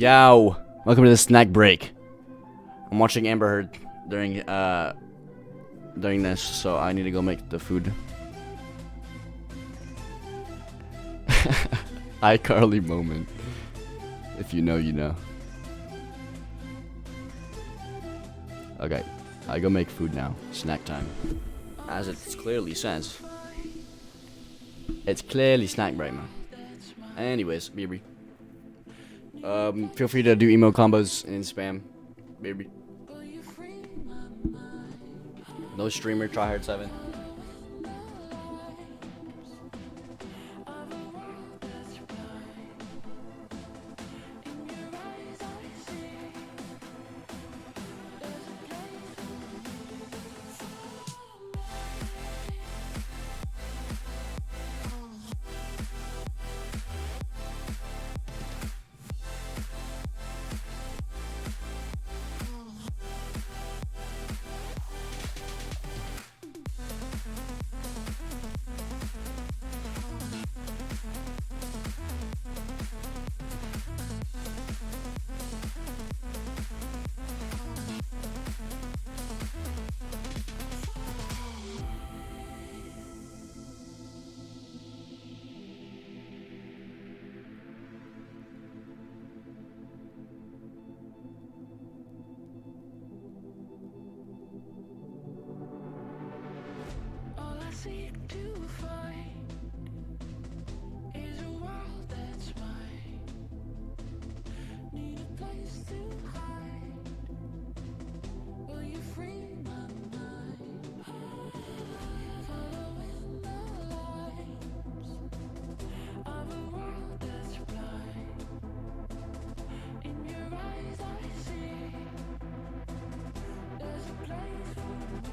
Yo, welcome to the snack break. I'm watching Amber Heard during this, so I need to go make the food. iCarly moment. If you know, you know. Okay, I go make food now. Snack time. As it clearly says. It's clearly snack break, man. Anyways, baby. Feel free to do emo combos in spam, baby. No streamer, tryhard7. Seek to find is a world that's mine. Need a place to hide. Will you free my mind? Following the lights of a world that's blind. In your eyes I see there's a place for me.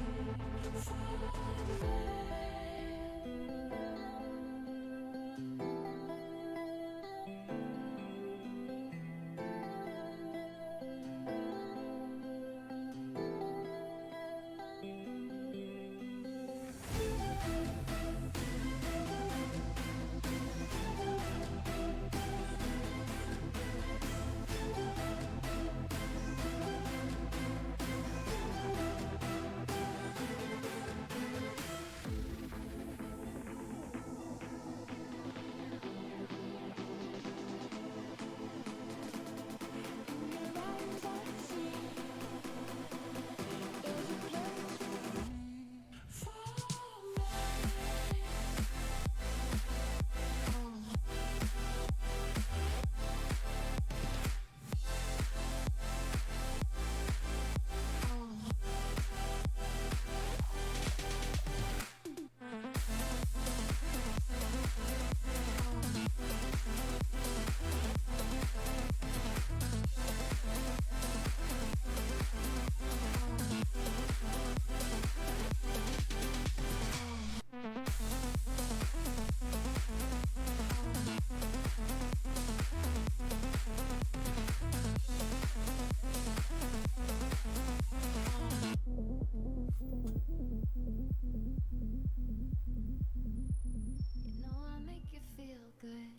Good.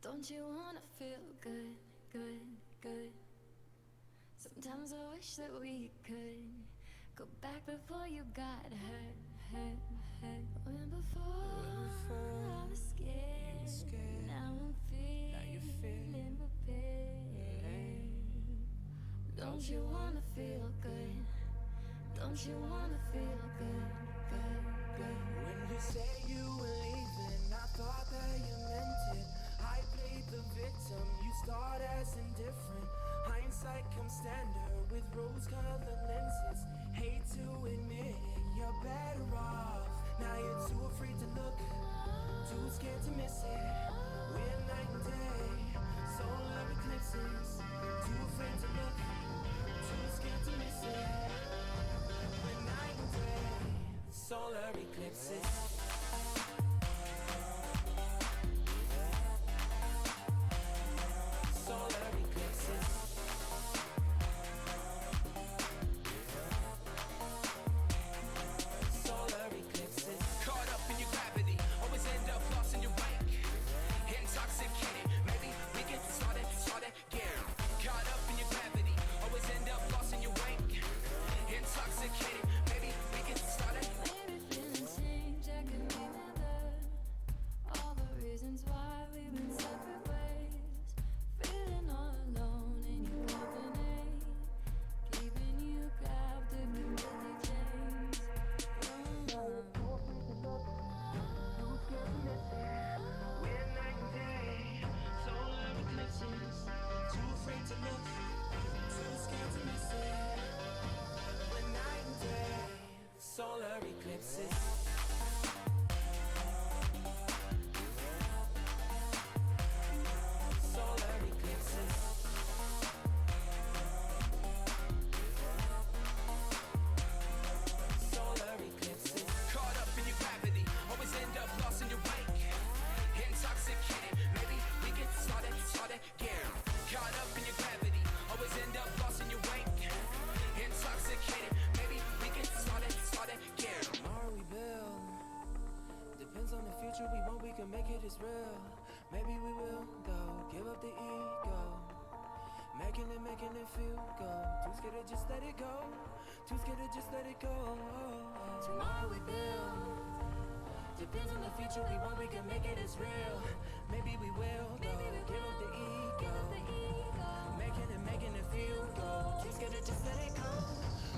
Don't you wanna feel good, good, good? Sometimes I wish that we could go back before you got hurt, hurt, hurt. When before I was scared, now I'm feeling prepared. Don't you wanna feel good? Don't you wanna feel good, good, good? When you say you were leaving, I thought that you meant it. I played the victim, you start as indifferent. Hindsight comes standard with rose-colored lenses. Hate to admit it, you're better off. Now you're too afraid to look, too scared to miss it. We're night and day, solar eclipses. Too afraid to look, too scared to miss it. We're night and day, solar eclipses. Solar eclipses. Solar eclipses. Caught up in your gravity, always end up lost in your rank. Intoxicated, maybe we can start again. let it go. Too scared to just let it go. Tomorrow we build. Depends on the future we want, we can make it as real. Maybe we will, though. Give up the ego. Making it feel good. Too scared to just let it go.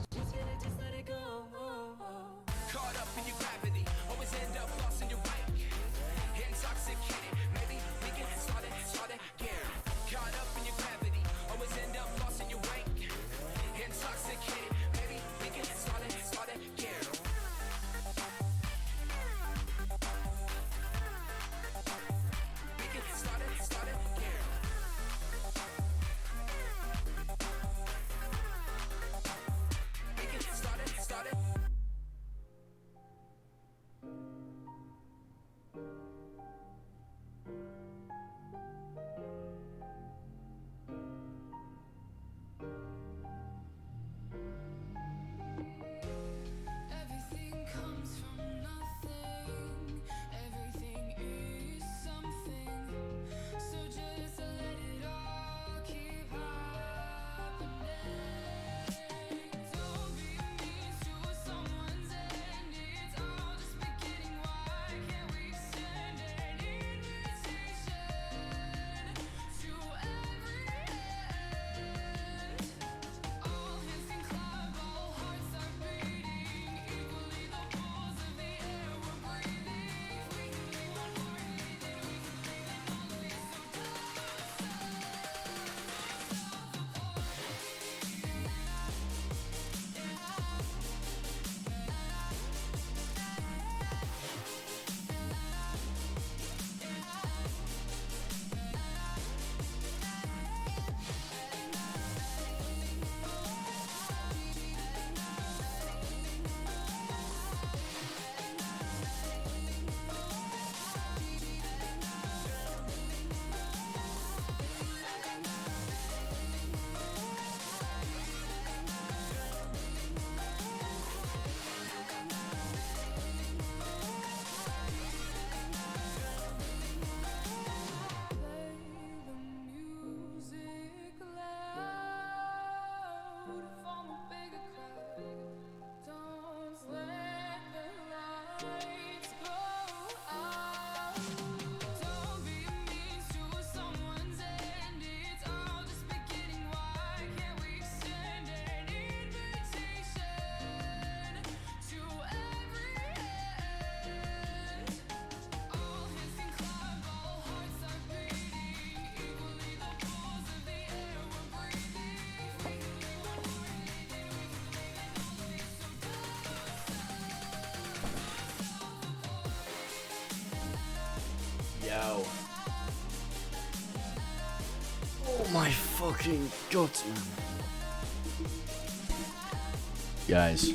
Too scared to just let it go. Caught up in your gravity, always end up lost in your wake. Intoxicated, maybe we can start again. Caught up in your gravity, always end up lost in your wake. Intoxicated, maybe we can start again. We can start again. We can start it. Everything comes from nothing. Everything is something. So just let it all keep happening. Don't be mean to someone's end. It's all just beginning. Why can't we send an invitation to every end? All hands can clap, all hearts are beating equally. The pulse of the air we're breathing. We can leave one more hit, then we can leave it all be so play the music loud, form a bigger crowd. Don't let the lights go out. Don't be mean to someone's end. It's all just beginning. Why can't we send an invitation to every end? All hands can clap, all hearts are beating equally. The pulse of the air we're breathing. We can leave one more hit, then we can leave it all be so Yo. Oh my fucking guts, man. Guys,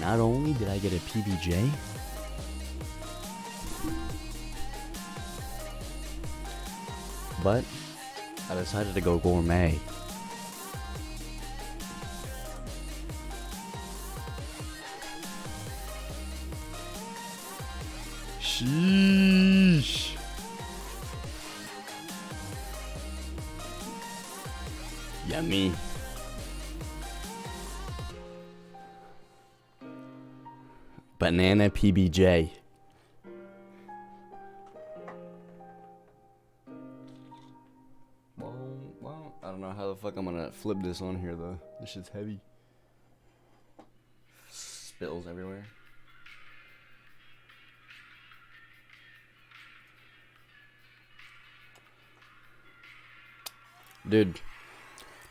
not only did I get a PBJ, but I decided to go gourmet. Sheesh. Yummy. Banana PBJ. Well, I don't know how the fuck I'm gonna flip this on here though. This shit's heavy. Spills everywhere. Dude,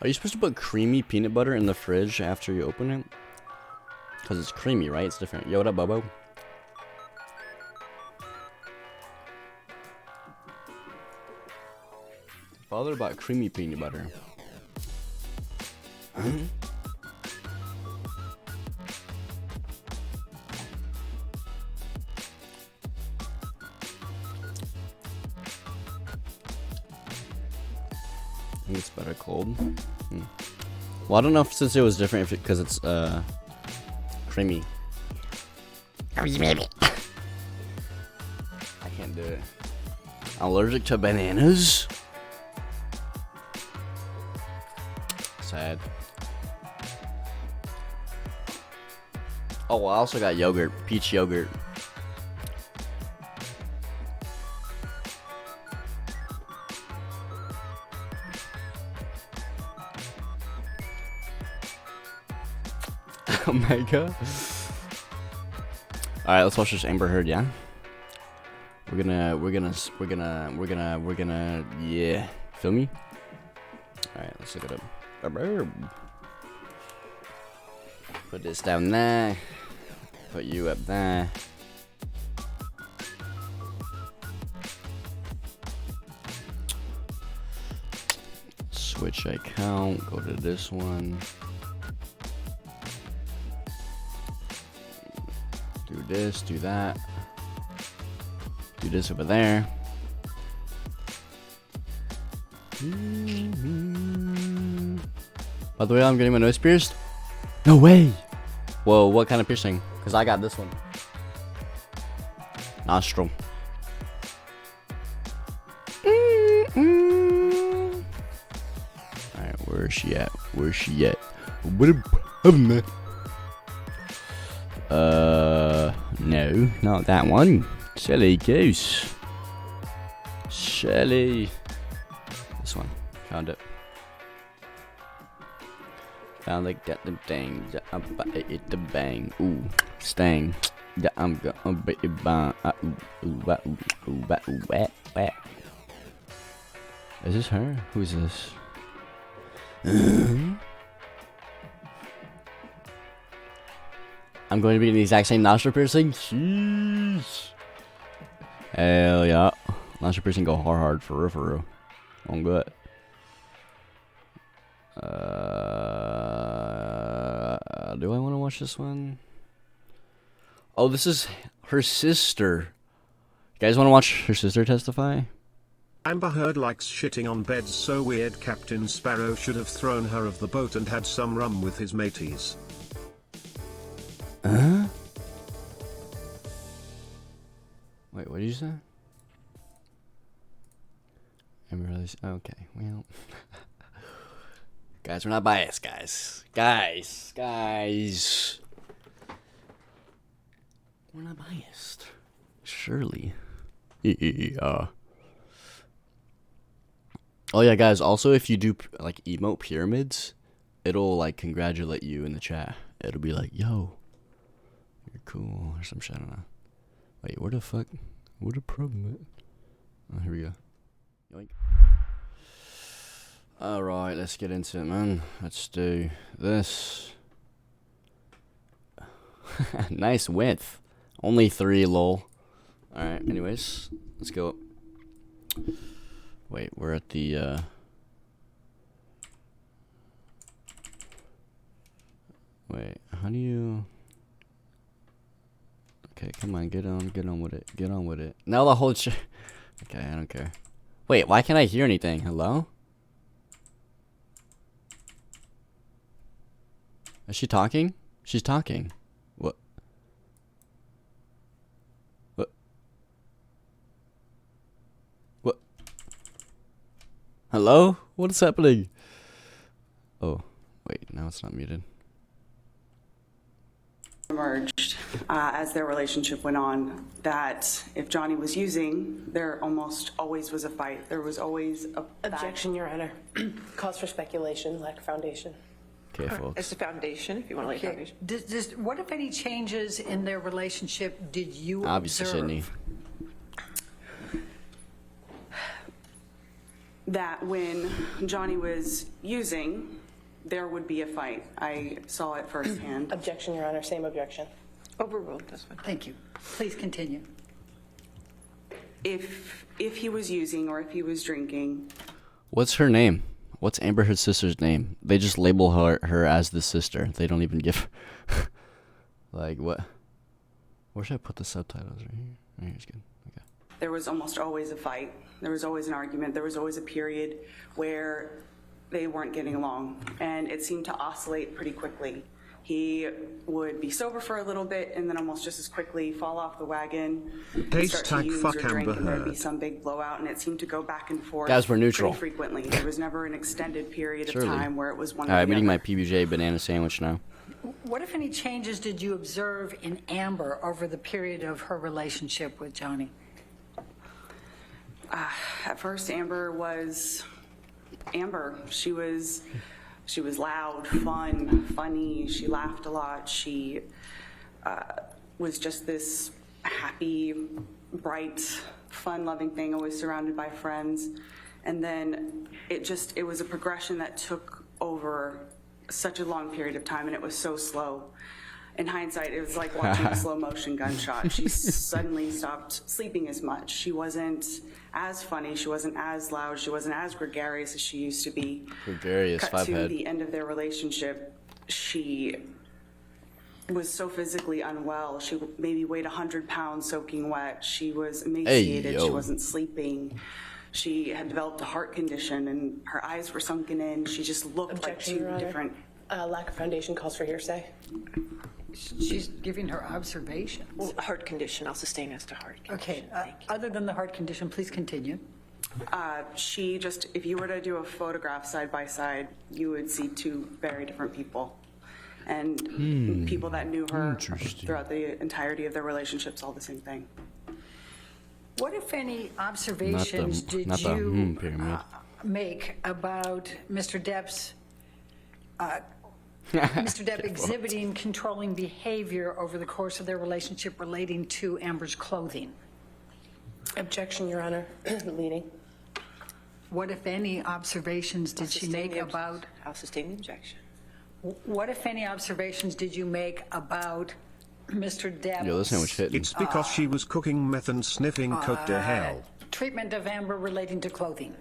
are you supposed to put creamy peanut butter in the fridge after you open it? Because it's creamy, right? It's different. Yo, what up, Bobo? Father bought creamy peanut butter. Huh? I think it's better cold. Well, I don't know if since it was different because it's creamy. I can't do it. I'm allergic to bananas. Sad. Oh, I also got yogurt, peach yogurt. Omega. All right, let's watch this Amber Heard. Yeah, we're gonna, yeah. Feel me? All right, let's look it up. Put this down there. Put you up there. Switch account. Go to this one. Do this, do that. Do this over there. By the way, I'm getting my nose pierced. No way! Whoa, what kind of piercing? Because I got this one. Nostril. Alright, where is she at? Where is she at? No, not that one. Silly goose. Shelly. This one. Found it. Found like that the dang. It the bang. Ooh. Stang. Yeah, I'm gonna be bang. Is this her? Who is this? I'm going to be the exact same nostril piercing. Sheesh. Hell yeah. Nostril piercing go hard for real, for real. I'm good. Do I want to watch this one? Oh, this is her sister. You guys want to watch her sister testify? Amber Heard likes shitting on beds so weird Captain Sparrow should have thrown her off the boat and had some rum with his mateys. Huh? Wait, what did you say? Okay, well. Guys, we're not biased, guys. Guys. We're not biased. Surely. Yeah. Oh yeah, guys, also if you do like emote pyramids, it'll like congratulate you in the chat. It'll be like, yo, you're cool or some shit, I don't know. Wait, where the fuck? Where the problem at? Oh, here we go. Yoink. Alright, let's get into it, man. Let's do this. Nice width. Only 3, lol. Alright, anyways, let's go. Wait, we're at the, wait, how do you... Okay, come on, get on with it. Now the whole okay, I don't care. Wait, why can't I hear anything? Hello? Is she talking? She's talking. What? What? What? Hello? What is happening? Oh, wait, now it's not muted. Emerged as their relationship went on that if Johnny was using, there almost always was a fight. There was always a Objection, Your Honor. Cause for speculation, lack of foundation. Okay, folks. It's a foundation, if you want to like foundation. What, if any, changes in their relationship did you Obviously, observe? Sydney. that when Johnny was using, there would be a fight. I saw it firsthand. Objection, Your Honor. Same objection. Overruled, that's fine. Thank you. Please continue. If he was using or if he was drinking. What's her name? What's Amber Heard's sister's name? They just label her as the sister. They don't even give... like, what? Where should I put the subtitles? Right here? Right here's good. Okay. There was almost always a fight. There was always an argument. There was always a period where they weren't getting along. And it seemed to oscillate pretty quickly. He would be sober for a little bit and then almost just as quickly fall off the wagon. Case tag fuck Amber And there'd be Heard. some big blowout, and it seemed to go back and forth. Guys, we're neutral. Pretty frequently. There was never an extended period Surely. of time where it was one. Alright, or I'm the eating my other. PBJ banana sandwich now. What, if any, changes did you observe in Amber over the period of her relationship with Johnny? At first, Amber was Amber. She was loud, funny. She laughed a lot. She was just this happy, bright, fun-loving thing, always surrounded by friends. And then it was a progression that took over such a long period of time, and it was so slow. In hindsight, it was like watching a slow motion gunshot. She suddenly stopped sleeping as much. She wasn't as funny. She wasn't as loud. She wasn't as gregarious as she used to be. Gregarious, Cut five to head. the end of their relationship, she was so physically unwell. She maybe weighed 100 pounds soaking wet. She was emaciated. Hey, yo. She wasn't sleeping. She had developed a heart condition, and her eyes were sunken in. She just looked Objection, like Your two Honor. different. Lack of foundation calls for hearsay. She's giving her observations. Well, heart condition, I'll sustain as to heart Okay, condition. Thank you. other than the heart condition, please continue. She just, if you were to do a photograph side by side, you would see two very different people. And people that knew her Interesting. throughout the entirety of their relationships, all the same thing. What, if any, observations did not the you pyramid. make about Mr. Depp's Mr. Depp exhibiting controlling behavior over the course of their relationship relating to Amber's clothing? Objection, Your Honor. Leading. What, if any, observations did she make about? I'll sustain the objection. What, if any, observations did you make about Mr. Depp's Yo, this sandwich hitting. It's because she was cooking meth and sniffing Cote de Hell. treatment of Amber relating to clothing?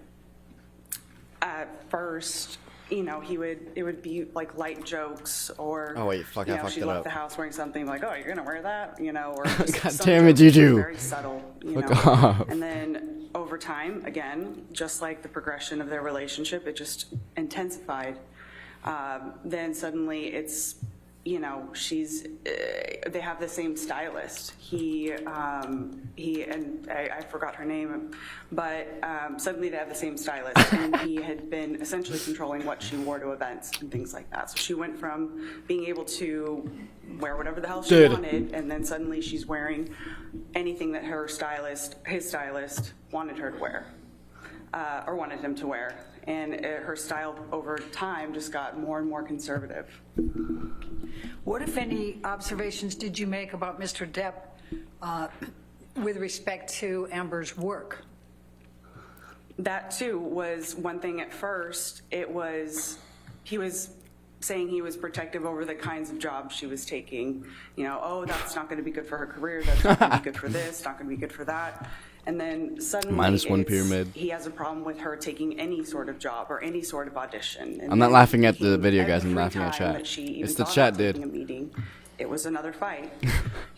At first, you know, it would be like light jokes, or Oh, wait, fuck, you I know, fucked she it left up. the house wearing something like, oh, you're gonna wear that, you know, or just God some damn it, jokes that were Juju. very subtle, you Fuck know. off. And then over time, again, just like the progression of their relationship, it just intensified. Then suddenly it's, you know, they have the same stylist. He and I forgot her name, but suddenly they have the same stylist, and he had been essentially controlling what she wore to events and things like that. So she went from being able to wear whatever the hell she wanted, and then suddenly she's wearing anything that his stylist wanted her to wear, or wanted him to wear. And her style over time just got more and more conservative. What, if any, observations did you make about Mr. Depp with respect to Amber's work? That too was one thing at first. He was saying he was protective over the kinds of jobs she was taking. You know, oh, that's not going to be good for her career. That's not going to be good for this, not going to be good for that. And then suddenly -1 it's- pyramid. he has a problem with her taking any sort of job or any sort of audition. And I'm not then laughing at the every video, guys. I'm laughing at time chat. that she even It's the thought chat, about dude. taking a meeting, it was another fight.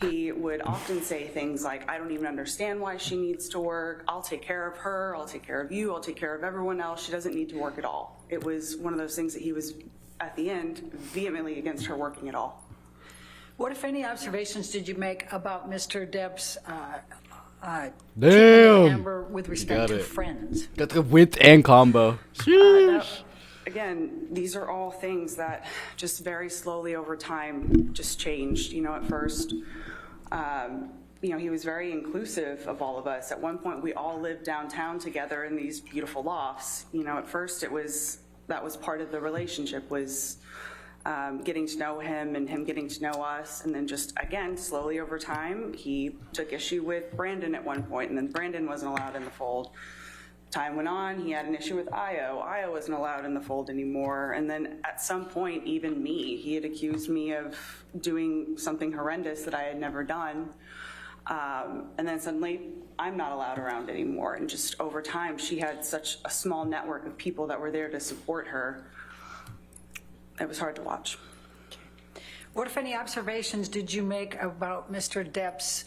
He would often say things like, I don't even understand why she needs to work. I'll take care of her. I'll take care of you. I'll take care of everyone else. She doesn't need to work at all. It was one of those things that he was, at the end, vehemently against her working at all. What, if any, observations did you make about Mr. Depp's treatment of Damn. Amber with respect got to it. friends? Got the width and combo. Sheesh. Again, these are all things that just very slowly over time just changed. You know, at first, you know, he was very inclusive of all of us. At one point, we all lived downtown together in these beautiful lofts. You know, at first that was part of the relationship, was getting to know him and him getting to know us. And then just, again, slowly over time, he took issue with Brandon at one point, and then Brandon wasn't allowed in the fold. Time went on, he had an issue with Io. Io wasn't allowed in the fold anymore. And then at some point, even me, he had accused me of doing something horrendous that I had never done. And then suddenly, I'm not allowed around anymore. And just over time, she had such a small network of people that were there to support her. It was hard to watch. What, if any, observations did you make about Mr. Depp's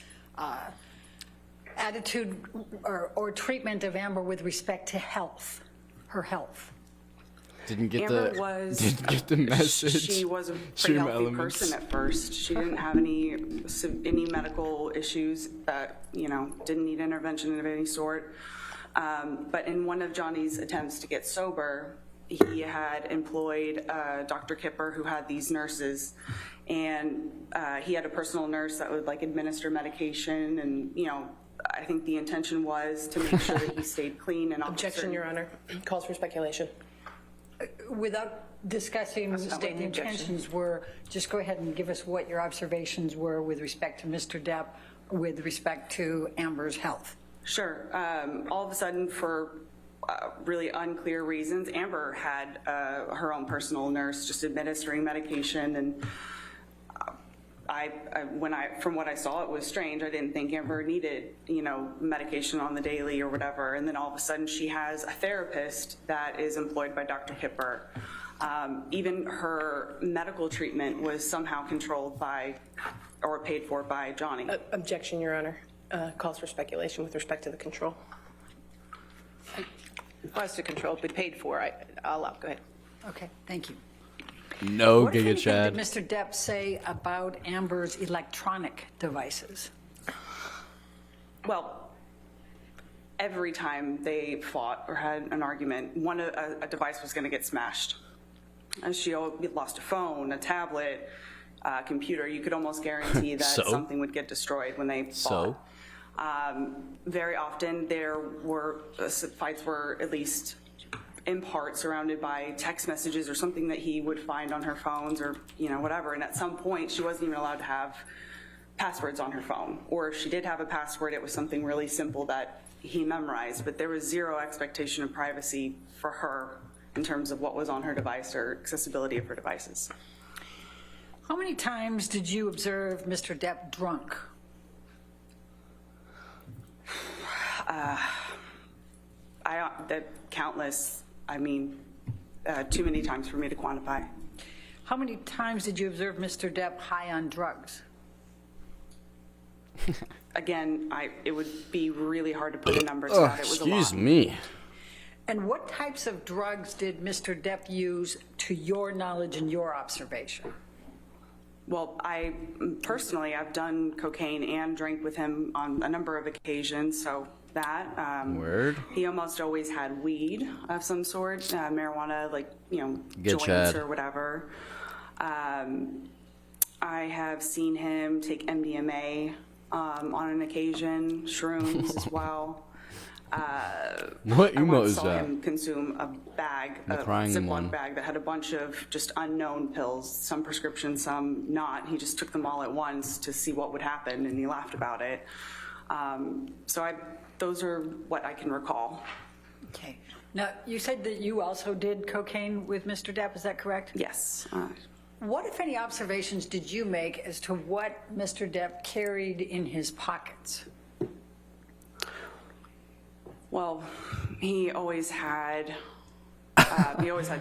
attitude or treatment of Amber with respect to health, her health? Didn't get Amber didn't get the message. She was a pretty Stream healthy elements. person at first. She didn't have any medical issues that, you know, didn't need intervention of any sort. But in one of Johnny's attempts to get sober, he had employed Dr. Kipper, who had these nurses, and he had a personal nurse that would like administer medication, and I think the intention was to make sure that he stayed clean and Objection, Your Honor. Calls for speculation. Without discussing what the Stating objection. intentions were, just go ahead and give us what your observations were with respect to Mr. Depp, with respect to Amber's health. Sure. All of a sudden, for really unclear reasons, Amber had her own personal nurse just administering medication, and from what I saw, it was strange. I didn't think Amber needed, medication on the daily or whatever. And then all of a sudden, she has a therapist that is employed by Dr. Kipper. Even her medical treatment was somehow controlled by or paid for by Johnny. Objection, Your Honor. Calls for speculation with respect to the control. Was to control, but paid for. I'll allow. Go ahead. Okay, thank you. No, What, if Giga anything, Chad. did Mr. Depp say about Amber's electronic devices? Well, every time they fought or had an argument, a device was going to get smashed. And she lost a phone, a tablet, a computer. You could almost guarantee that something would get destroyed when they fought. Very often there were fights were at least in part surrounded by text messages or something that he would find on her phones or whatever. And at some point she wasn't even allowed to have passwords on her phone, or if she did have a password, it was something really simple that he memorized. But there was zero expectation of privacy for her in terms of what was on her device or accessibility of her devices. How many times did you observe Mr. Depp drunk? Countless. I mean, too many times for me to quantify. How many times did you observe Mr. Depp high on drugs? Again, it would be really hard to put a number to that. It was a lot. Excuse me. And what types of drugs did Mr. Depp use, to your knowledge and your observation? Well, I've done cocaine and drank with him on a number of occasions, so that. Word. He almost always had weed of some sort, marijuana, Good joints Chad. or whatever. I have seen him take MDMA on an occasion, shrooms as well. What I emote once is saw that? him consume a bag, The a crying Ziploc one. bag that had a bunch of just unknown pills, some prescription, some not. He just took them all at once to see what would happen, and he laughed about it. Those are what I can recall. Okay. Now, you said that you also did cocaine with Mr. Depp, is that correct? Yes. What, if any, observations did you make as to what Mr. Depp carried in his pockets? Well, he always had.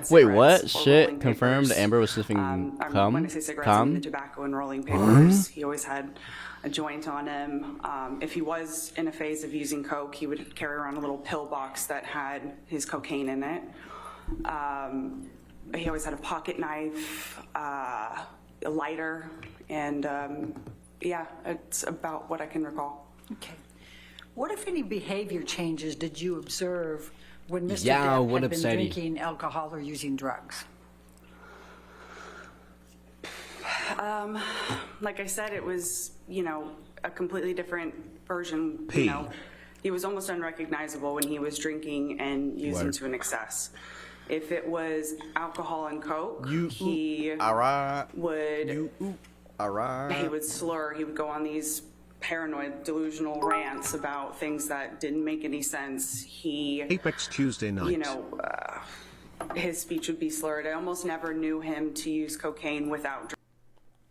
Wait, what? cigarettes or Shit, rolling confirmed. papers. Amber was sniffing cum? When I say cigarettes, I mean the tobacco and rolling papers. He always had a joint on him. If he was in a phase of using coke, he would carry around a little pill box that had his cocaine in it. He always had a pocket knife, a lighter, and it's about what I can recall. Okay. What, if any, behavior changes did you observe when Mr. Yeah, Depp what had up, been Sadie? drinking alcohol or using drugs? Like I said, it was, a completely different version. P. He was almost unrecognizable when he was drinking and using Word. to an excess. If it was alcohol and coke, he Alright. would Alright. he would slur. He would go on these paranoid, delusional rants about things that didn't make any sense. He, Apex Tuesday night. his speech would be slurred. I almost never knew him to use cocaine without.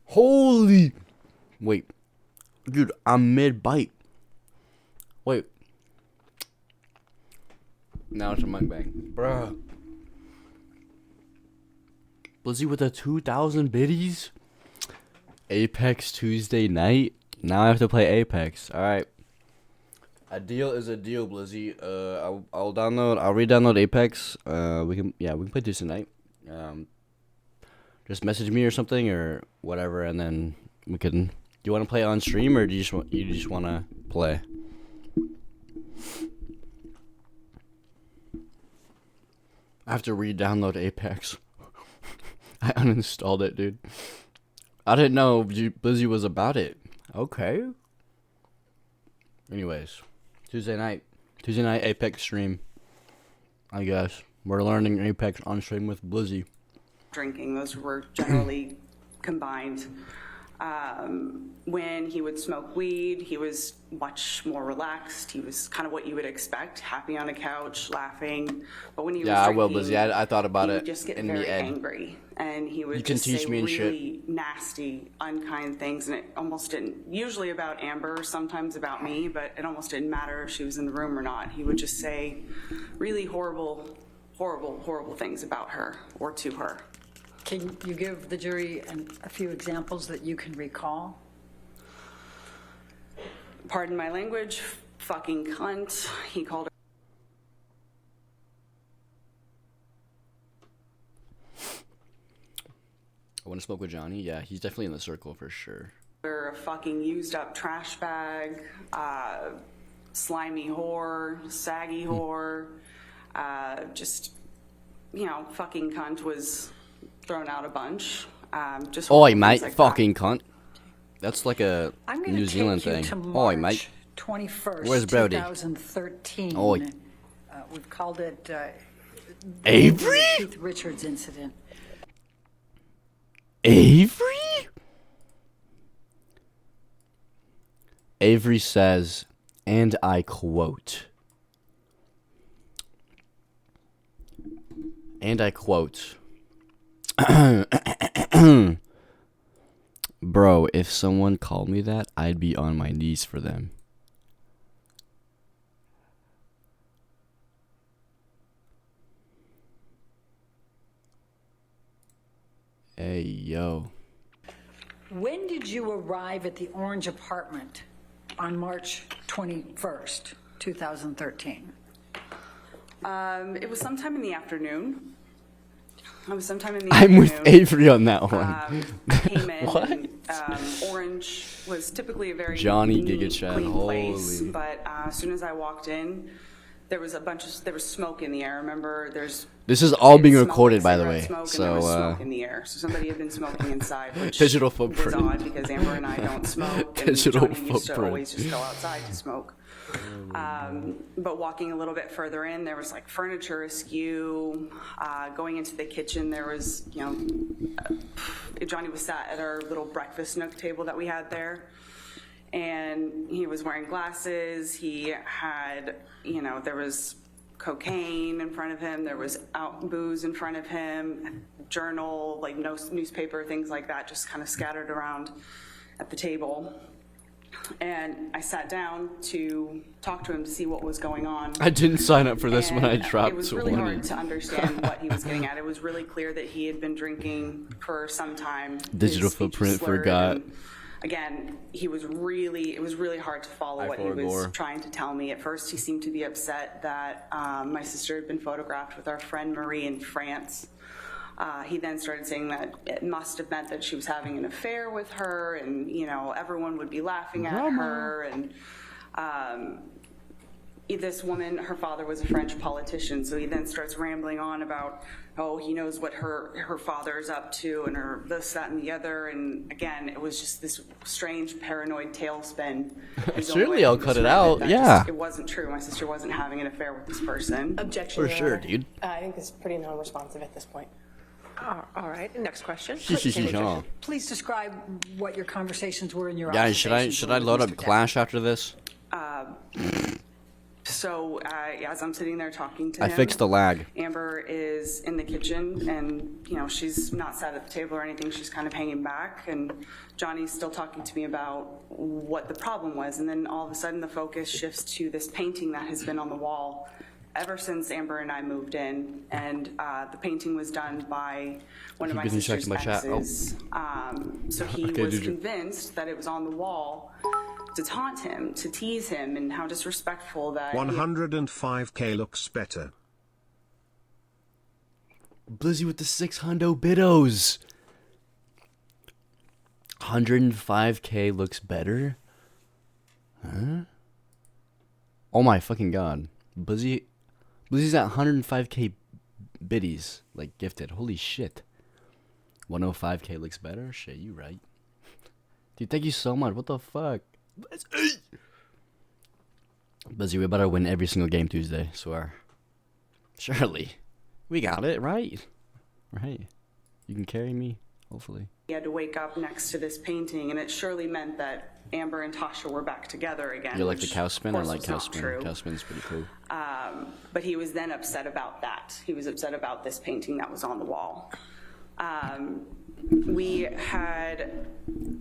Holy. Wait. Dude, I'm mid-bite. Wait. Now it's a mukbang. Bruh. Blizzy with the 2,000 biddies? Apex Tuesday night? Now I have to play Apex. Alright. A deal is a deal, Blizzy. I'll re-download Apex. We can play Tuesday night. Just message me or something or whatever, and then we can. Do you want to play on stream, or do you just want to play? I have to re-download Apex. I uninstalled it, dude. I didn't know Blizzy was about it. Okay. Anyways, Tuesday night Apex stream. I guess we're learning Apex on stream with Blizzy. Drinking, those were generally combined. When he would smoke weed, he was much more relaxed. He was kind of what you would expect, happy on a couch, laughing. But when he was drinking, I will, Blizzy. I thought about he it would just get in very the end. angry, and he would You can just teach say me and really nasty, unkind things, and it almost didn't. Usually about Amber, sometimes about me, but it almost didn't matter if she was in the room or not. He would just say really horrible things about her or to her. Can you give the jury a few examples that you can recall? Pardon my language, fucking cunt. He called I want to smoke with Johnny. Yeah, he's definitely in the circle for sure. her a fucking used up trash bag, slimy whore, saggy whore, just, you know, fucking cunt was thrown out a bunch. Just Oi, things mate, like fucking cunt. That's like a I'm going New to Zealand take you thing. to Oi, March mate. 21st, Where's Brody? 2013. Oi. We've called it Avery? the Keith Richards incident. Avery? Avery says, and I quote, bro, if someone called me that, I'd be on my knees for them. Hey, yo. When did you arrive at the Orange apartment on March 21st, 2013? It was sometime in the afternoon. I'm with Avery on that one. I came in. What? Orange was typically a very Johnny neat, Giga Chat, clean place, holy. but as soon as I walked in, there was smoke in the air. Remember, This is all being it smelled recorded, like by the cigarette way. smoke, and So, there was smoke in the air. So somebody had been smoking inside, which Digital was footprint. odd because Amber and I don't smoke, and Digital Johnny used to footprint. always just go outside to smoke. But walking a little bit further in, there was like furniture askew. Going into the kitchen, there was, you know, Johnny was sat at our little breakfast nook table that we had there. And he was wearing glasses. He had, you know, there was cocaine in front of him. There was booze in front of him, journal, like no newspaper, things like that, just kind of scattered around at the table. And I sat down to talk to him to see what was going on. I didn't sign up for this when I And dropped it was to really one. hard to understand what he was getting at. It was really clear that he had been drinking for some time. Digital His speech was footprint slurred, forgot. and again, it was really hard to follow what he was forgore. trying to tell me. At first, he seemed to be upset that my sister had been photographed with our friend Marie in France. He then started saying that it must have meant that she was having an affair with her, and you know everyone would be laughing at her. And this woman, her father was a French politician, so he then starts rambling on about, oh, he knows what her father's up to, and her this, that, and the other. And again, it was just this strange paranoid tailspin. Certainly, I'll cut it out. Yeah. It wasn't true. My sister wasn't having an affair with this person. Objection, For Your sure, Honor. dude. I think this is pretty non-responsive at this point. All right, next question. Jean. Please describe what your conversations were in your Guys, observations should were I with load Mr. up Depp. Clash after this? So as I'm sitting there talking to I him, fixed the lag. Amber is in the kitchen, and you know she's not sat at the table or anything. She's kind of hanging back, and Johnny's still talking to me about what the problem was. And then all of a sudden, the focus shifts to this painting that has been on the wall ever since Amber and I moved in. And the painting was done by one of my busy sister's checking my chat. Oh. exes. So he Okay, was did you- convinced that it was on the wall to taunt him, to tease him, and how disrespectful that. 105k looks better. Blizzy with the 600 bidos. 105k looks better? Huh? Oh my fucking god. Blizzy's at 105k biddies, like gifted. Holy shit. 105k looks better? Shit, you right. Dude, thank you so much. What the fuck? Buzzy, we better win every single game Tuesday, swear. Surely. We got it, right? Right. You can carry me, hopefully. He had to wake up next to this painting, and it surely meant that Amber and Tasha were back together again. You like the which, cow spin? of I course, like was cow not spin. true. Cow spin's pretty cool. But he was then upset about that. He was upset about this painting that was on the wall.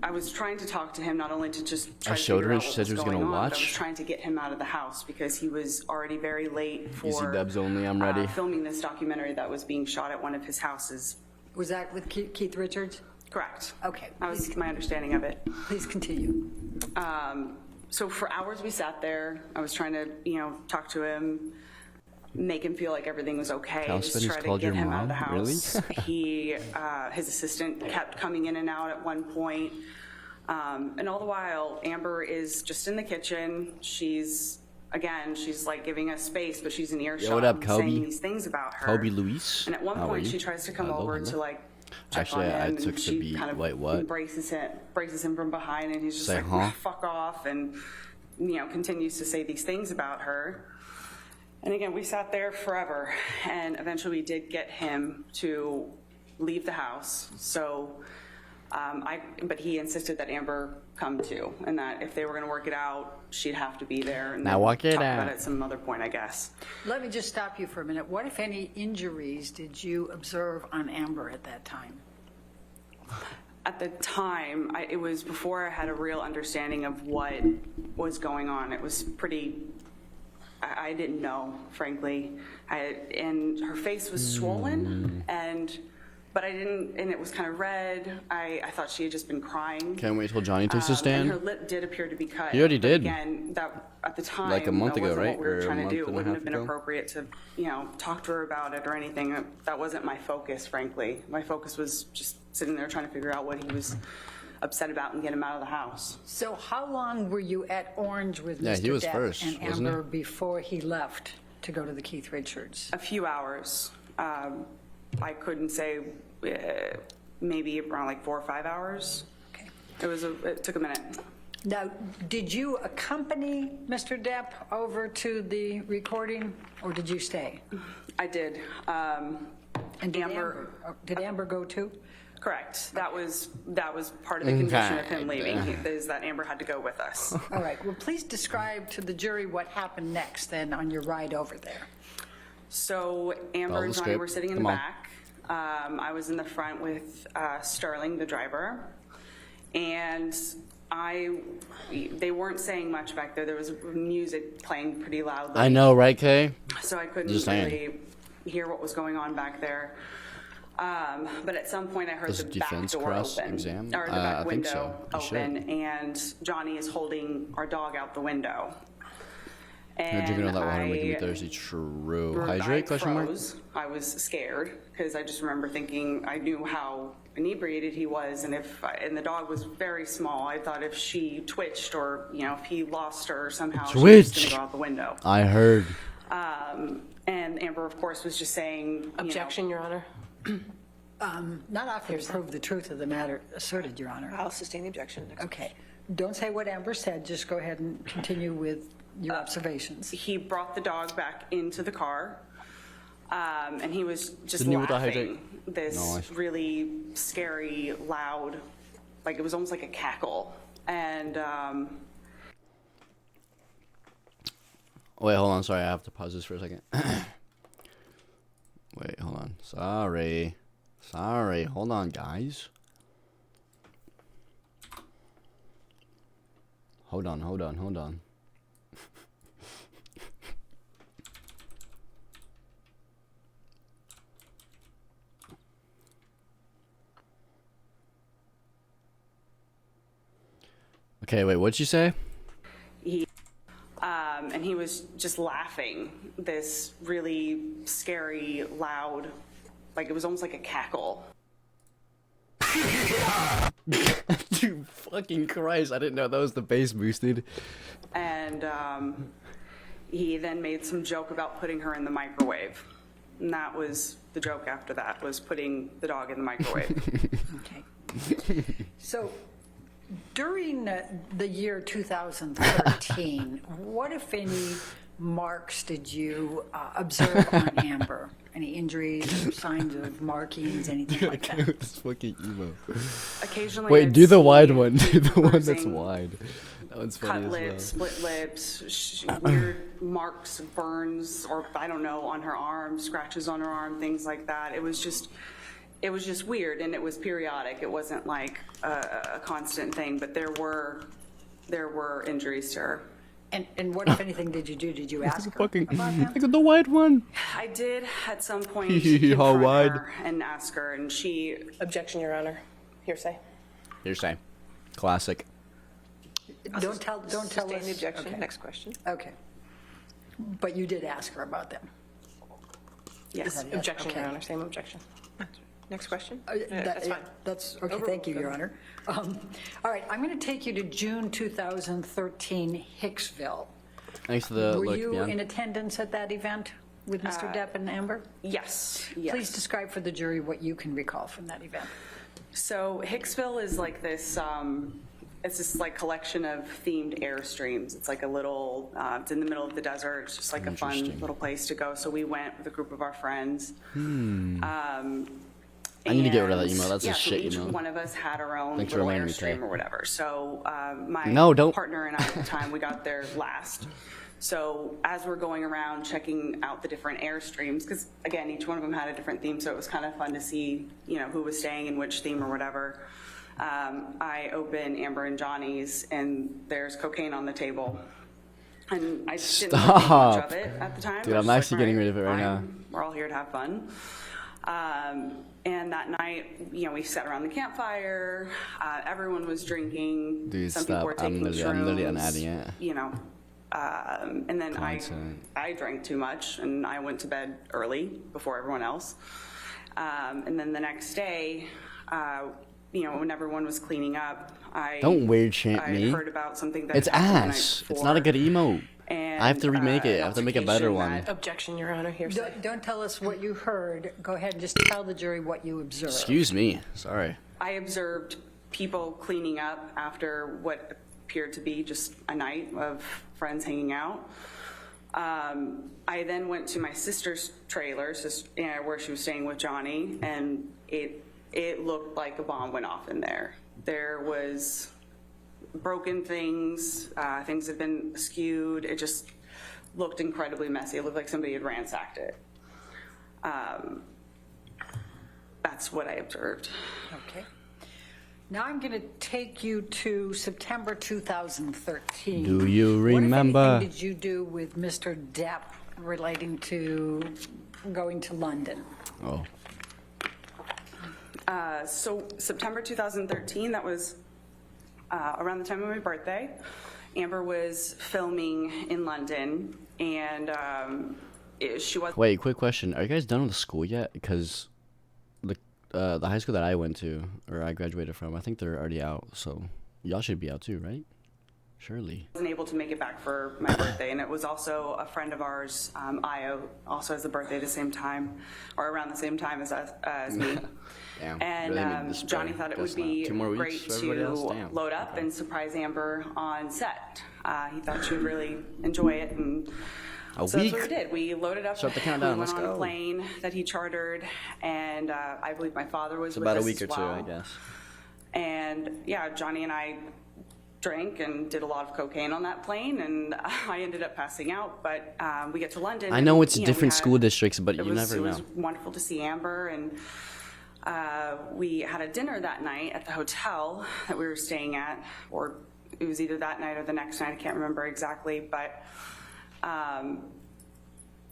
I was trying to talk to him, not only to just try I to showed figure her out and she what said she was gonna going on, but watch. I was trying to get him out of the house because he was already very late for Easy dubs only, I'm ready. filming this documentary that was being shot at one of his houses. Was that with Keith Richards? Correct. Okay. That was my understanding of it. Please continue. So for hours we sat there. I was trying to, talk to him, make him feel like everything was okay. Cow Just spin is try to called get your him out of the mom? Really? house. His assistant kept coming in and out at one point. And all the while, Amber is just in the kitchen. She's like giving us space, but she's in earshot. Yo, what up, and Kobe? saying these things about her. Kobe Luis? And at one How are point, you? she tries to come Hello, over hello. to like check Actually, on him, I and took the she beat. kind of Wait, what? braces him from behind, and he's just Say, like, huh? fuck off, and continues to say these things about her. And again, we sat there forever, and eventually we did get him to leave the house. So, but he insisted that Amber come too, and that if they were going to work it out, she'd have to be there. And Now then work it talk out. about it at some other point, I guess. Let me just stop you for a minute. What, if any, injuries did you observe on Amber at that time? At the time, it was before I had a real understanding of what was going on. It was pretty, I didn't know, frankly. And her face was swollen, but I didn't, and it was kind of red. I thought she had just been crying. Can't wait till Johnny takes a And stand. her lip did appear to be cut. He already But did. Again, that at the time, Like a month that ago, wasn't right? what we were Or a trying to month do. It and a wouldn't half have been ago? appropriate to, talk to her about it or anything. That wasn't my focus, frankly. My focus was just sitting there trying to figure out what he was upset about and get him out of the house. So how long were you at Orange with Yeah, Mr. he was Depp first, and wasn't he? Amber before he left to go to the Keith Richards? A few hours. I couldn't say, maybe around like 4 or 5 hours. Okay. It took a minute. Now, did you accompany Mr. Depp over to the recording, or did you stay? I did. And did Amber go too? Correct. That was part of the condition of him leaving, is that Amber had to go with us. All right, well, please describe to the jury what happened next then on your ride over there. So Follow Amber the and Johnny script. were sitting in Come the on. back. I was in the front with Sterling, the driver, and they weren't saying much back there. There was music playing pretty loudly. I know, right, Kay? So I couldn't Just saying. really hear what was going on back there. But at some point I heard Was the it back defense door cross open, exam? or the I back think window so. You should. open, and Johnny is holding our dog out the window. You're And drinking all that water making me thirsty. True. I Hydrate? Question mark. froze. I was scared because I just remember thinking I knew how inebriated he was, and and the dog was very small. I thought if she twitched or if he lost her somehow, she was Twitch. going to go out the window. I heard. And Amber, of course, was just saying, Objection, Your Honor. Not often to prove the truth of the matter asserted, Your Honor. I'll sustain the objection. Next Okay, don't say what Amber said, just go ahead and continue with your observations. he brought the dog back into the car, and he was just Didn't he with the laughing. This Nice. really scary, loud, like it was almost like a cackle. And Wait, hold on. Sorry, I have to pause this for a second. Wait, hold on. Sorry. Hold on, guys. Hold on. Okay, wait, what'd you say? and he was just laughing, this really scary, loud, like it was almost like a cackle. Dude, fucking Christ, I didn't know that was the bass boosted. And he then made some joke about putting her in the microwave. And that was the joke after that, was putting the dog in the microwave. Okay. So During the year 2013, what, if any, marks did you observe on Amber? Any injuries, or signs of markings, anything like that? It's fucking emo. Occasionally, Wait, I'd do the see wide one. Do the one that's bruising, wide. That one's funny cut as well. lips, split lips, weird marks, burns, or I don't know, on her arm, scratches on her arm, things like that. It was just weird, and it was periodic. It wasn't like a constant thing, but there were injuries to her. And what, if anything, did you do? Did you ask her Fucking, about them? look at the wide one. I did at some point How confront wide? her and ask her, and she Objection, Your Honor. Hearsay. Hearsay. Classic. Don't tell Sustain us. the objection. Okay. Next question. Okay. But you did ask her about them. yes. Yes, Objection, okay. Your Honor. Same objection. Next question. That's fine. That's okay. Thank you, Your Honor. All right, I'm going to take you to June 2013, Hicksville. Thanks for the Were look, you man. in attendance at that event with Mr. Depp and Amber? Yes. Yes. Please describe for the jury what you can recall from that event. So Hicksville is like this, it's this like collection of themed Airstreams. It's like a little, it's in the middle of the desert. It's just like a fun Interesting. little place to go. So we went with a group of our friends. I need to get rid of that And, email. That's a yeah, so shit each email. one of us had our own Thanks for little reminding me, Airstream Kay. or whatever. So my No, don't. partner and I at the time, we got there last. So as we're going around checking out the different Airstreams, because again, each one of them had a different theme, so it was kind of fun to see, you know, who was staying in which theme or whatever. I open Amber and Johnny's, and there's cocaine on the table. And I didn't think much Stop. of it at the time. Dude, I was I'm just actually like, getting "All rid of it right now." fine. We're all here to have fun. And that night, you know, we sat around the campfire. Everyone was drinking. Dude, Some stop. people were taking I'm literally shrooms, unadding it. You know, and then Content. I drank too much, and I went to bed early before everyone else. And then the next day, you know, when everyone was cleaning up, Don't weird chant I me. heard about something that It's happened the night ass. It's before, not a good emote. and, I have to remake it. I have to make a better altercation one. that- Objection, Your Honor. Hearsay. Don't tell us what you heard. Go ahead and just tell the jury what you observed. Excuse me. Sorry. I observed people cleaning up after what appeared to be just a night of friends hanging out. I then went to my sister's trailer, where she was staying with Johnny, and it looked like a bomb went off in there. There was broken things, things had been skewed. It just looked incredibly messy. It looked like somebody had ransacked it. That's what I observed. Okay. Now I'm going to take you to September 2013. Do you What, if remember? anything, did you do with Mr. Depp relating to going to London? Oh. So September 2013, that was around the time of my birthday. Amber was filming in London, and she was. Wait, quick question. Are you guys done with school yet? Because the high school that I went to, or I graduated from, I think they're already out. So y'all should be out too, right? Surely. Wasn't able to make it back for my birthday, and it was also a friend of ours, Io, also has a birthday the same time, or around the same time as me. Damn. And really made this Johnny better. thought it Guess would be not. 2 more weeks great for everybody else? to Damn. load up and surprise Amber on set. He thought she would really enjoy it, and A so week? that's what we did. We loaded up. Start the countdown. We went Let's on go. a plane that he chartered, and I believe my father was It's with about a us week or as two, well. I guess. And yeah, Johnny and I drank and did a lot of cocaine on that plane, and I ended up passing out. But we get to London. I know and, it's you different we school had- districts, but you never It know. was wonderful to see Amber, and we had a dinner that night at the hotel that we were staying at, or it was either that night or the next night. I can't remember exactly, but.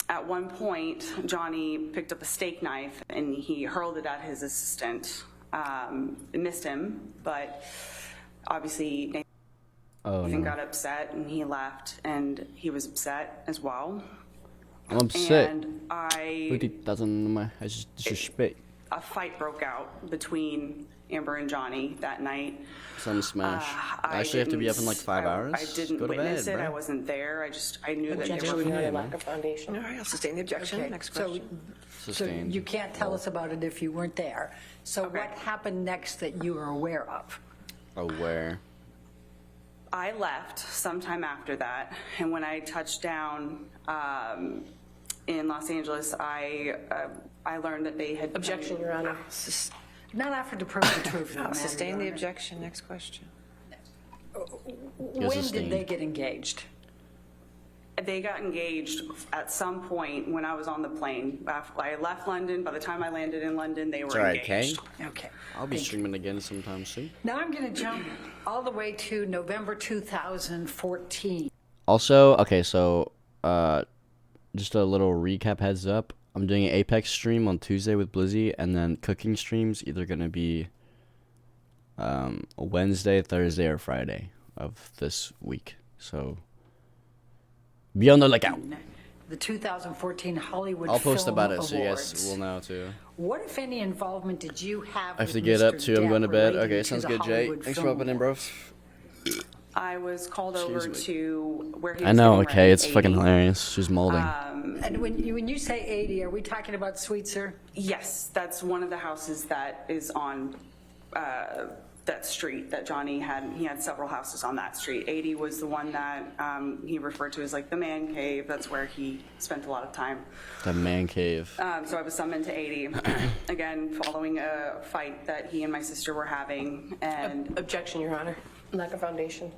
At one point, Johnny picked up a steak knife and he hurled it at his assistant. It missed him, but obviously Oh Nathan no. got upset and he left, and he was upset as well. I'm upset. And a fight broke out between Amber and Johnny that night. Some smash. I actually have to be up in like 5 hours. I didn't Go to witness bed, it. bro. I wasn't there. I knew that they Objection, were. Your Honor. Lack of foundation. All right, I'll sustain the objection. Okay, Next so, question. so Sustained. you can't tell us about it if you weren't there. So Okay. what happened next that you are aware of? Aware. I left sometime after that, and when I touched down in Los Angeles, I learned that they had Objection, Your Honor. Not offered to prove the truth of the matter, Sustain Your the Honor. objection. Next question. When sustained. did they get engaged? They got engaged at some point when I was on the plane. I left London. By the time I landed in London, they were It's alright, Kay. engaged. Okay. I'll be streaming again sometime soon. Now I'm going to jump all the way to November 2014. Also, okay, so just a little recap heads up. I'm doing an Apex stream on Tuesday with Blizzy, and then cooking streams either gonna be Wednesday, Thursday, or Friday of this week. So be on the lookout. The 2014 Hollywood I'll post Film about it so you Awards. guys will know too. What, if any, involvement did you have I have to with get Mr. up too. I'm going to Depp bed. relating Okay, to sounds the good, Jay. Hollywood Thanks for Film hopping in, bro. I was called over Excuse to where he was I know. getting Okay, ready, it's fucking 80. hilarious. She's molding. And when you say 80, are we talking about Sweetser? Yes, that's one of the houses that is on that street that Johnny had. He had several houses on that street. 80 was the one that he referred to as like the man cave. That's where he spent a lot of time. The man cave. So I was summoned to 80, again, following a fight that he and my sister were having. And Objection, Your Honor. Lack of foundation.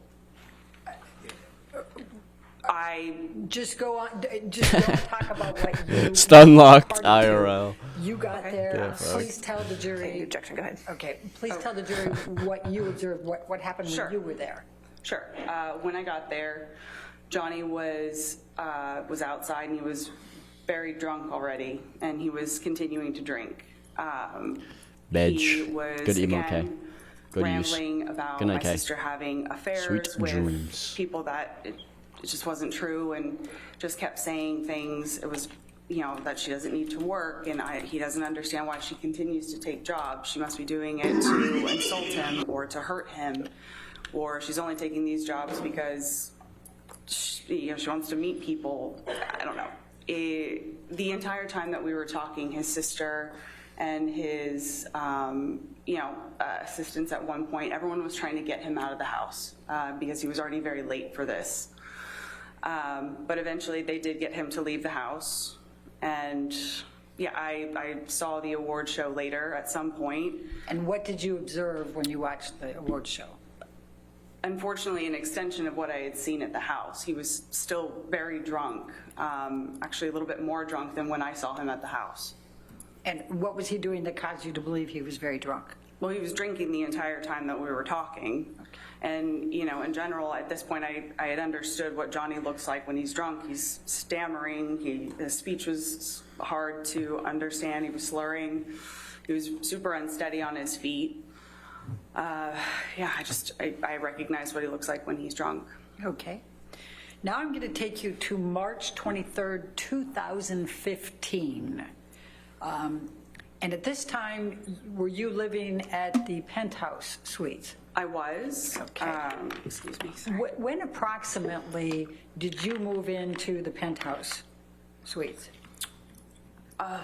I Just go on. Just don't talk about what you Stun locked party to. IRL. You got there. Yeah, fuck. Please tell the Sustain the jury. objection. Go ahead. Okay, please tell the jury what you observed, what happened Sure. when you were there. Sure. When I got there, Johnny was outside and he was very drunk already, and he was continuing to drink. Veg. He was Good emo, Kay. again Good use. rambling about Good night, my Kay. sister having affairs Sweet with dreams. people that it just wasn't true, and just kept saying things. It was, that she doesn't need to work, and he doesn't understand why she continues to take jobs. She must be doing it to insult him or to hurt him, or she's only taking these jobs because she wants to meet people. I don't know. The entire time that we were talking, his sister and his assistants at one point, everyone was trying to get him out of the house because he was already very late for this. But eventually they did get him to leave the house. And yeah, I saw the award show later at some point. And what did you observe when you watched the award show? Unfortunately, an extension of what I had seen at the house. He was still very drunk, actually a little bit more drunk than when I saw him at the house. And what was he doing that caused you to believe he was very drunk? Well, he was drinking the entire time that we were talking. And, in general, at this point, I had understood what Johnny looks like when he's drunk. He's stammering. His speech was hard to understand. He was slurring. He was super unsteady on his feet. I recognize what he looks like when he's drunk. Okay. Now I'm going to take you to March 23rd, 2015. And at this time, were you living at the penthouse suites? I was. Okay. Excuse me. Sorry. When approximately did you move into the penthouse suites? I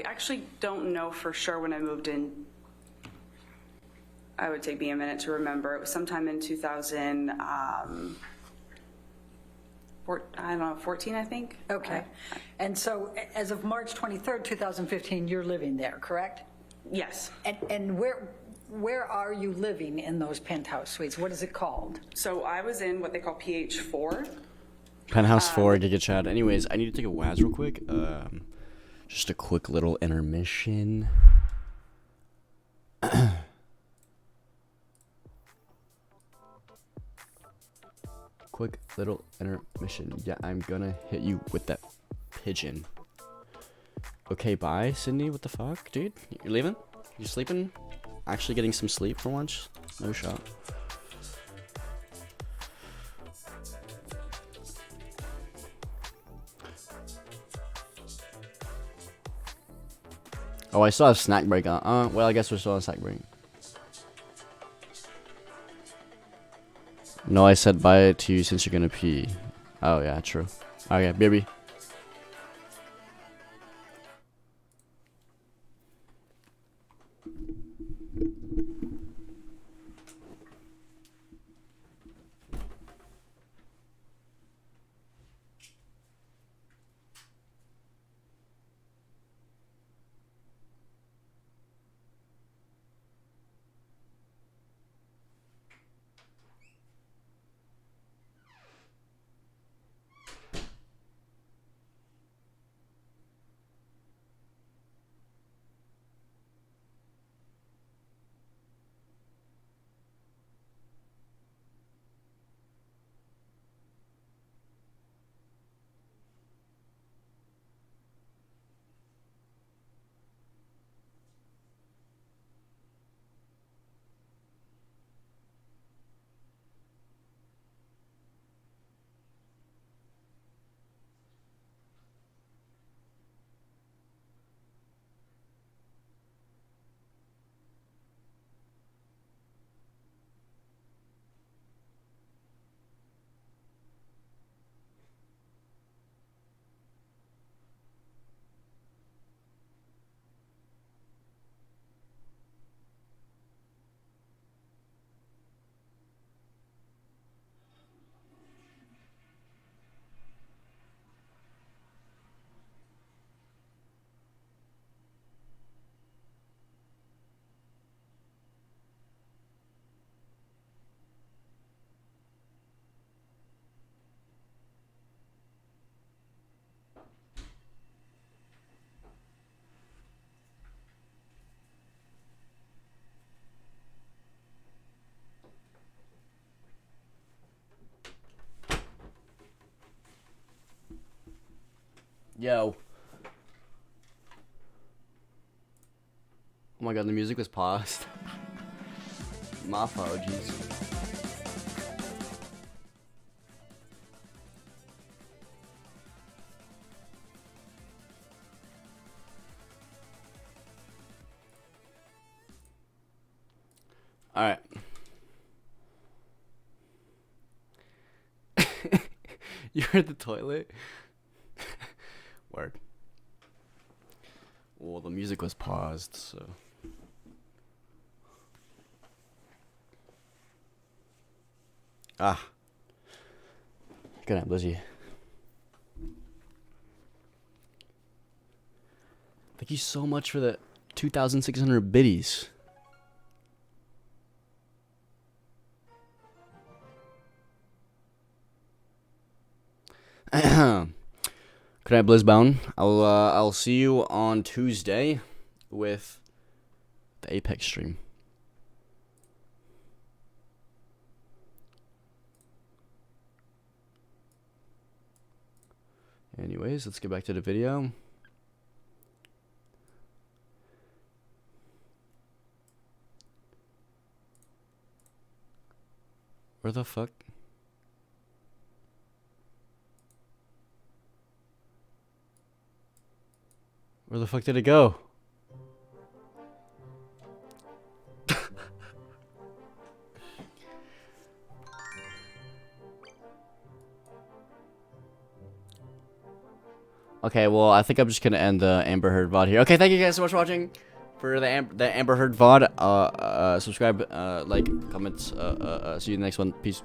actually don't know for sure when I moved in. I would take me a minute to remember. It was sometime in 2014, I think. Okay. And so as of March 23rd, 2015, you're living there, correct? Yes. And where are you living in those penthouse suites? What is it called? So I was in what they call PH4. Penthouse 4, Giga Chat. Anyways, I need to take a Waz real quick. Just a quick little intermission. Quick little intermission. Yeah, I'm gonna hit you with that pigeon. Okay, bye, Sydney. What the fuck, dude? You're leaving? You sleeping? Actually getting some sleep for once? No shot. Oh, I still have snack break on. Well, I guess we're still on snack break. No, I said bye to you since you're gonna pee. Oh, yeah, true. Okay, baby. Yo. Oh my god, the music was paused. My apologies. Alright. You heard the toilet? Word. Well, the music was paused, so. Ah. Good night, bless you. Thank you so much for the 2,600 biddies. Good night, Blizzbound. I'll see you on Tuesday with the Apex stream. Anyways, let's get back to the video. Where the fuck? Where the fuck did it go? Okay, well, I think I'm just gonna end the Amber Heard VOD here. Okay, thank you guys so much for watching. For the Amber Heard VOD, subscribe, like, comments. See you in the next one. Peace.